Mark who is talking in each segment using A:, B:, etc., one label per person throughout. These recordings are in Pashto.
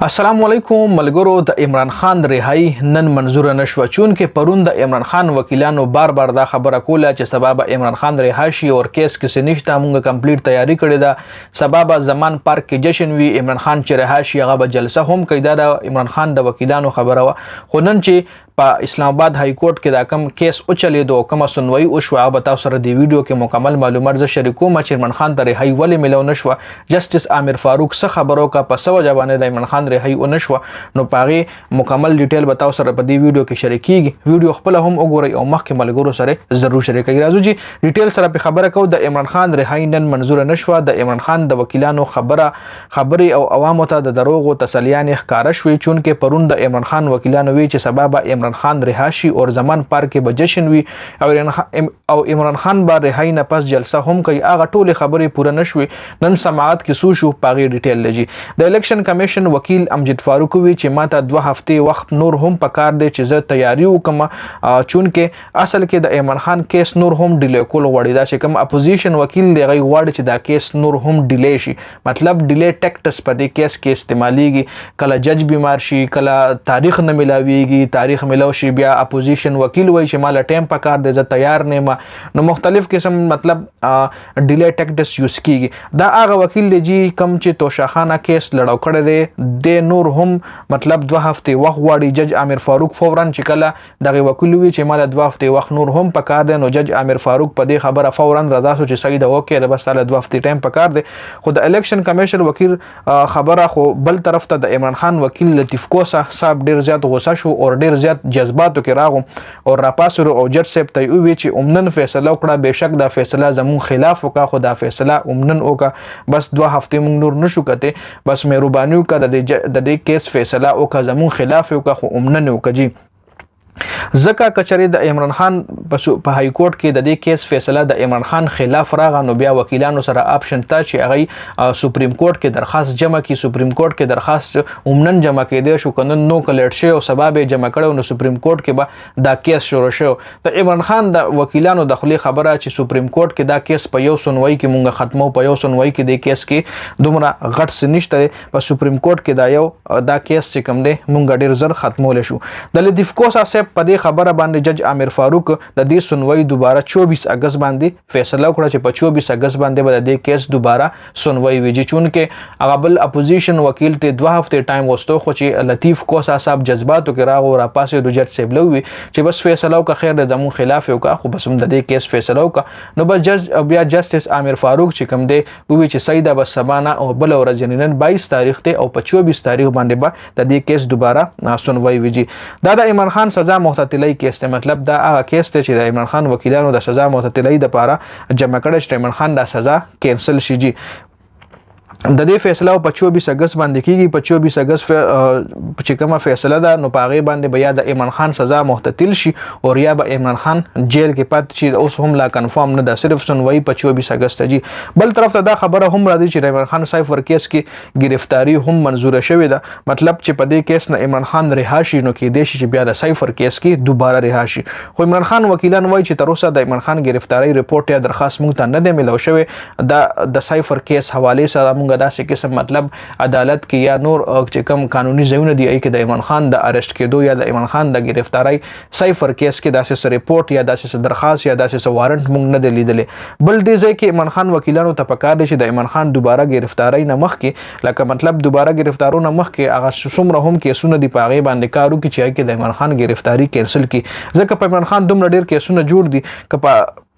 A: السلام علیکم ملګرو. د عمران خان رهایی نن منظور نشو چون کې پرون د عمران خان وکیلانو بار دا خبره کوله چې سبب عمران خان رهایی شي او کیس کې نشته. موږ کمپلیټ تیاری کړې ده. سبب زمان پارک کې جشن وی عمران خان چې رهایی شي هغه به جلسه هم کوي. دا د عمران خان د وکیلانو خبره و. خو نن چې په اسلام آباد های کورټ کې دا کم کیس او چلیدو کوم سنوي او شو هغه تاسو سره د ویډیو کې مکمل معلومات ز شریکوم چې عمران خان د رهایی ولې ملو نشو. جسټس عامر فاروق څخه خبرو کا په سو جوانه د عمران خان رهایی او نشو نو پاغي مکمل ډیټیل به تاسو سره په دې ویډیو کې شریکيږي. ویډیو خپل هم وګورئ او مخکې ملګرو سره ضرور شریکئ. راځو جی ډیټیل سره په خبره کو. د عمران خان رهایی نن منظور نشو. د عمران خان د وکیلانو خبري او عوامو ته د دروغ او تسلیان ښکارا شوې چون کې پرون د عمران خان وکیلانو وی چې سبب عمران خان رهایی او زمان پارک کې به جشن وی او عمران خان با رهایی نه پس جلسه هم کوي. هغه ټول خبرې پوره نشوي. نن سماعت کې سو شو پاغي ډیټیل لږی. د الیکشن کمیشن وکیل امجد فاروق وی چې ماته 2 هفته وخت نور هم پکار دی چې زه تیاری وکم چون کې اصل کې د عمران خان کیس نور هم ډیلی کول غواړي. دا چې کوم اپوزیشن وکیل دی غي غواړي چې دا کیس نور هم ډیلی شي. مطلب ډیلی ټیکټس په دې کیس کې استعماليږي. کله جج بیمار شي کله تاریخ نه ملاويږي. تاریخ ملو شي بیا اپوزیشن وکیل وای چې مال ټایم پکار دی زه تیار نه نو مختلف قسم مطلب ډیلی ټیکټس یوز کیږي. دا هغه وکیل دی چې کم چې توشاخانه کیس لړاو کړی دی د نور هم مطلب 2 هفته وخت غواړي. جج عامر فاروق فورا چې کله دغه وکیل وی چې مال 2 هفته وخت نور هم پکار دی نو جج عامر فاروق په دې خبره فورا رضا شو چې صحیح ده اوکې بس تعالی 2 هفته ټایم پکار دی. خو د الیکشن کمیشن وکیل خبره خو بل طرف ته د عمران خان وکیل لطیف کوسا صاحب ډیر زیات غوسه شو او ډیر زیات جذباتو کې راغو او راپاسو او جج صاحب ته وی چې عمنن فیصله وکړه. بهشک دا فیصله زمون خلاف وکړه خو دا فیصله عمنن وکړه. بس 2 هفته مونږ نور نشو کته. بس مهرباني وکړه د دې کیس فیصله وکړه زمون خلاف وکړه خو عمنن وکړه. جی زکه کچری د عمران خان په های کورټ کې د دې کیس فیصله د عمران خان خلاف راغی نو بیا وکیلانو سره آپشن تا چې هغه سپریم کورټ کې درخواست جمع کی. سپریم کورټ کې درخواست عموماً جمع کېدی شو کنه نو کلیټ شي او سبب جمع کړو نو سپریم کورټ کې به دا کیس شروع شو. د عمران خان د وکیلانو داخلي خبره چې سپریم کورټ کې دا کیس په یو سنوي کې مونږ ختمو په یو سنوي کې د کیس کې دومره غټ سنشته په سپریم کورټ کې دا کیس چې کوم دی مونږ ډیر زر ختمول شو. د لطیف کوسا په دې خبره باندې جج عامر فاروق د دې سنوي دوباره 24 اگست باندې فیصله وکړه چې په 24 اگست باندې به د کیس دوباره سنوي ویږي چون کې هغه بل اپوزیشن وکیل ته 2 هفته ټایم وستو خو چې لطیف کوسا صاحب جذباتو کې راغو را پاسې د جج صاحب لوي چې بس فیصله وکړه خیر د زمون خلاف وکړه خو بس هم د دې کیس فیصله وکړه نو بس جج بیا جسټس عامر فاروق چې کوم دی وی چې صحیح ده بس سبانه او بل ورځ نن 22 تاریخ ته او په 24 تاریخ باندې به د دې کیس دوباره سنوي ویږي. دا د عمران خان سزا معتدلۍ کیس ته مطلب دا هغه کیس ته چې د عمران خان وکیلانو د سزا معتدلۍ د لپاره جمع کړي چې عمران خان د سزا کینسل شي. جی د دې فیصله په 24 اگست باندې کیږي. په 24 اگست چې کومه فیصله ده نو په هغه باندې بیا د عمران خان سزا معتدل شي او یا به عمران خان جیل کې پاتې شي. اوس هم لا کنفرم نه ده صرف سنوي په 24 اگست. جی بل طرف ته دا خبره هم راځي چې عمران خان سایفر کیس کې گرفتاری هم منزوره شوې ده. مطلب چې په دې کیس نه عمران خان رهایی شي نو کې د شي چې بیا د سایفر کیس کې دوباره رهایی شي. خو عمران خان وکیلان وایي چې تر اوسه د عمران خان گرفتاری رپورټ یا درخواست مونږ ته نه دی ملو شوی. د سایفر کیس حواله سره مونږ داسې قسم مطلب عدالت کې یا نور چې کوم قانوني ځایونه دي کې د عمران خان د اریسټ کېدو یا د عمران خان د گرفتاری سایفر کیس کې داسې رپورټ یا داسې درخواست یا داسې وارنټ مونږ نه دی لیدلې. بل دې ځای کې عمران خان وکیلانو ته پکار دي چې د عمران خان دوباره گرفتاری نه مخکې لکه مطلب دوباره گرفتارونه مخکې هغه څومره هم کیسونه دي په هغې باندې کار وکړي چې کې د عمران خان گرفتاری کینسل کړي. ځکه په عمران خان دومره ډېر کیسونه جوړ دي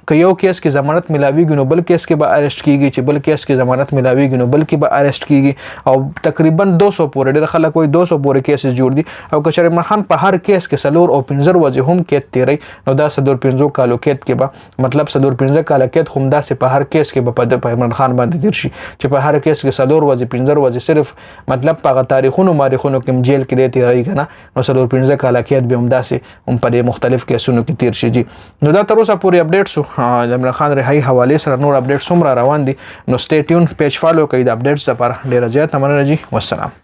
A: که یو کیس کې ضمانت ملاویږي نو بل کیس کې به اریسټ کیږي چې بل کیس کې ضمانت ملاویږي نو بل کې به اریسټ کیږي او تقریبا 200 پورې ډېر خلک وایي 200 پورې کیسز جوړ دي او که چېرې عمران خان په هر کیس کې 4 او 15 ورځې هم قید تیری نو دا 15 کالو قید کې به مطلب 15 کاله قید هم داسې په هر کیس کې په عمران خان باندې تیر شي چې په هر کیس کې 4 ورځې 15 ورځې صرف مطلب په هغه تاریخونو کې جیل کې دی تیری کنه نو 15 کاله قید به هم داسې هم په مختلف کیسونو کې تیر شي. جی نو دا تر اوسه پورې اپډیټ شو د عمران خان رهایی حواله سره نور اپډیټ څومره روان دي نو سټې ټیون پیج فالو کړئ د اپډیټس لپاره. ډیره زیاته مننه. جی والسلام.